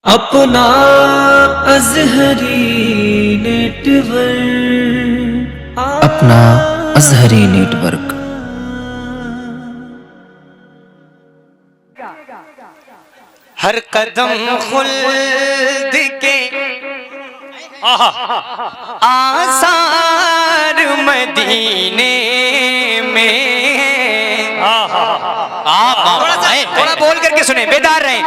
अपना अज़हरी नेटवर्क, अपना अज़हरी नेटवर्क। हर कदम खुल्द के आसार मदीने में। थोड़ा बोल करके सुने, बेदार रहे,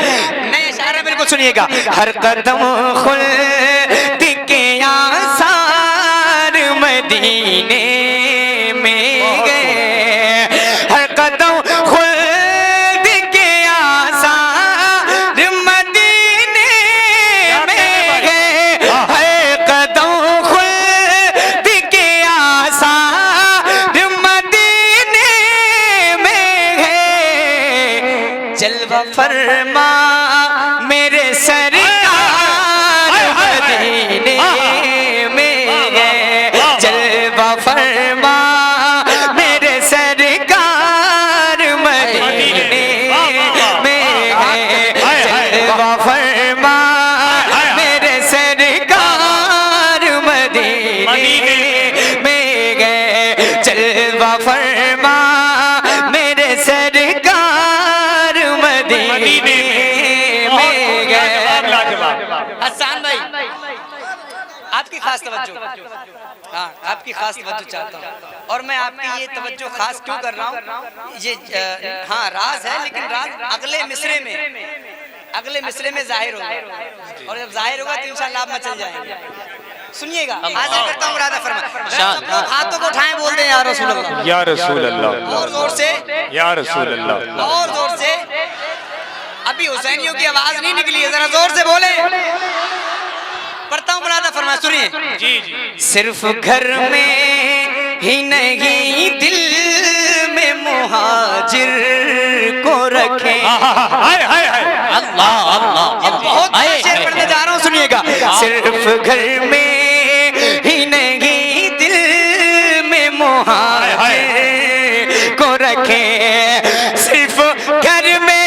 नए इशारा बिल्कुल सुनिएगा। हर कदम खुल्द के आसार मदीने में गए, हर कदम खुल्द के आसार मदीने में गए, हर कदम खुल्द के आसार मदीने में गए। जलवा फरमा मेरे सरकार मदीने में गए, जलवा फरमा मेरे सरकार मदीने में गए, जलवा फरमा मेरे सरकार मदीने में गए, जलवा फरमा मेरे सरकार मदीने में गए। हसन भाई, आपकी खास तवज्जो, हाँ आपकी खास तवज्जो चाहता हूँ। और मैं आपकी ये तवज्जो खास क्यों कर रहा हूँ, ये हाँ राज है, लेकिन राज अगले मिसरे में जाहिर होगा, और जब जाहिर होगा तो इंशाअल्लाह आप मचल जाएंगे। सुनिएगा, हाजिर करता हूँ मुरादा फरमा। हाथों को उठाएं, बोल दें या रसूल अल्लाह, या रसूल अल्लाह, और जोर से, या रसूल अल्लाह, और जोर से। अभी हुसैनियों की आवाज नहीं निकली है, जरा जोर से बोले। पढ़ता हूँ मुरादा फरमा, सुनिए। जी जी। सिर्फ घर में ही नहीं दिल में मुहाजिर को रखें। हाय हाय हाय, अल्लाह अल्लाह, बहुत शेर पढ़ने जा रहा हूँ, सुनिएगा। सिर्फ घर में ही नहीं दिल में मुहाजिर को रखें, सिर्फ घर में,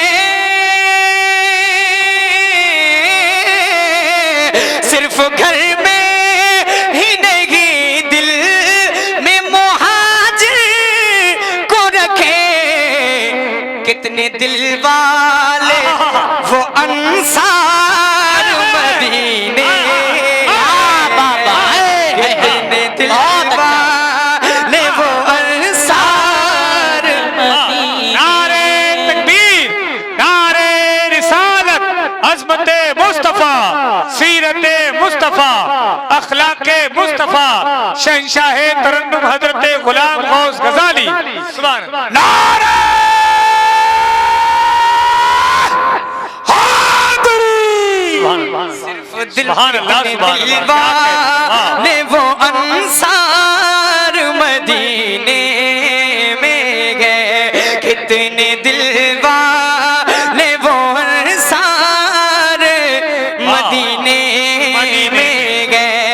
सिर्फ घर में ही नहीं दिल में मुहाजिर को रखें। कितने दिल वाले वो अंसार मदीने, कितने दिल वाले वो अंसार मदीने। नारे तकबीर, नारे रिसालत, अज़मते मुस्तफा, सीरते मुस्तफा, अखलाके मुस्तफा, शहंशाहे तरन्नुम हजरते गुलाम गौस गजाली। सुभान अल्लाह। नारे सिर्फ दिल वाले वो अंसार मदीने में गए, कितने दिल वाले वो अंसार मदीने में गए।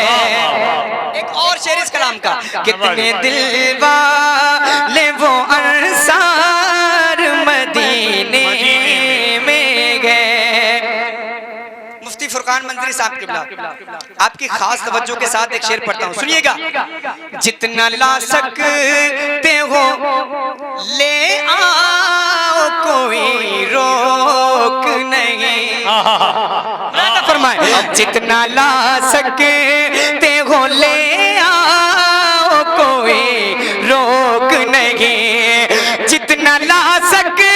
एक और शेर इस कलाम का, कितने दिल वाले वो अंसार मदीने में गए। मुफ्ती फुरकान मंजरी साहब किबला, आपकी खास तवज्जो के साथ एक शेर पढ़ता हूँ, सुनिएगा। जितना ला सकते हो ले आओ, कोई रोक नहीं। फरमाए, जितना ला सकते हो ले आओ, कोई रोक नहीं। जितना ला सकते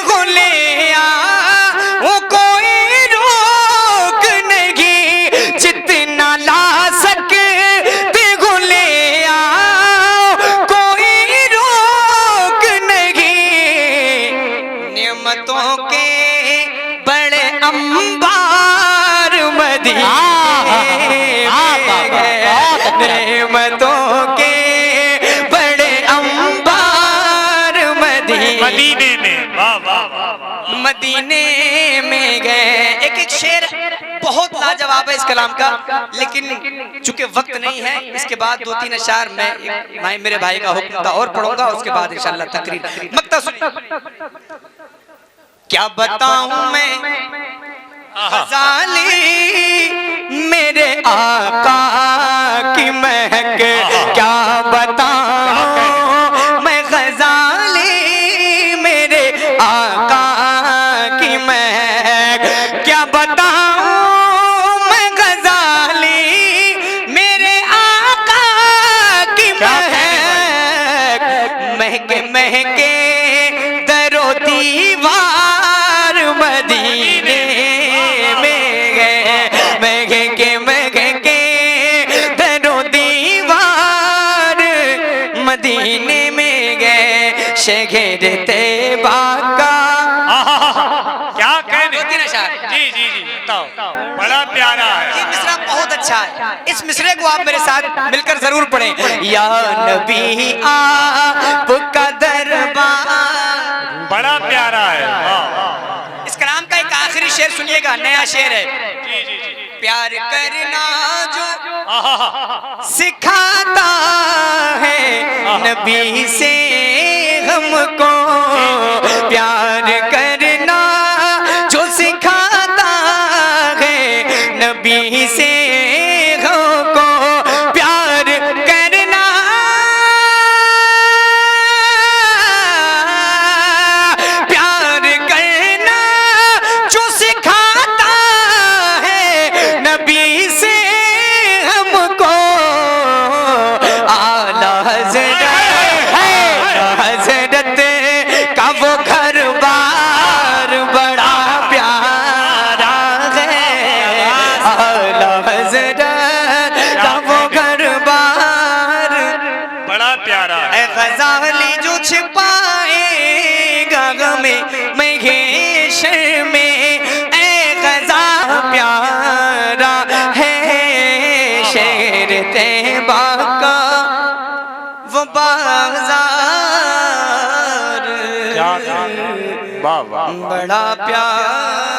हो ले आओ, कोई रोक नहीं। जितना ला सकते हो ले आओ, कोई रोक नहीं। नेमतों के बड़े अंबार मदीने में गए, नेमतों के बड़े अंबार मदीने में, वाह वाह वाह, मदीने में गए। एक एक शेर बहुत लाजवाब है इस कलाम का, लेकिन चूंकि वक्त नहीं है, इसके बाद 2-3 अशार मैं मेरे भाई का हुक्म था और पढ़ूंगा, उसके बाद इंशाअल्लाह तकरीर। मक्ता सुन, क्या बताऊं मैं गजाली मेरे आका की महक क्या बताऊं मैं, गजाली मेरे आका की महक क्या बताऊं मैं, गजाली मेरे आका की महक, महके महके दरो दीवार मदीने में गए, महके महके दरो दीवार मदीने में गए, शहर तैयबा का। क्या कहने दो तीन अशार। जी जी जी बताओ, बड़ा प्यारा है। ये मिसरा बहुत अच्छा है, इस मिसरे को आप मेरे साथ मिलकर जरूर पढ़ें। या नबी आपका दरबार, बड़ा प्यारा है। इस कलाम का एक आखिरी शेर सुनिएगा, नया शेर है। जी जी जी प्यार करना जो सिखाता है नबी से हमको, प्यार करना जो सिखाता है नबी से हमको, प्यार करना प्यार करना जो सिखाता है नबी से हमको, आला हज़रत का वो घर बार बड़ा प्यारा है, आला हज़रत का वो घर बार बड़ा प्यारा है। ऐ गजाली जो छिपाएगा गमे महेशर में, ऐ गजा प्यारा है शहर तैयबा का वो बाजार, क्या वाह वाह, बड़ा प्यारा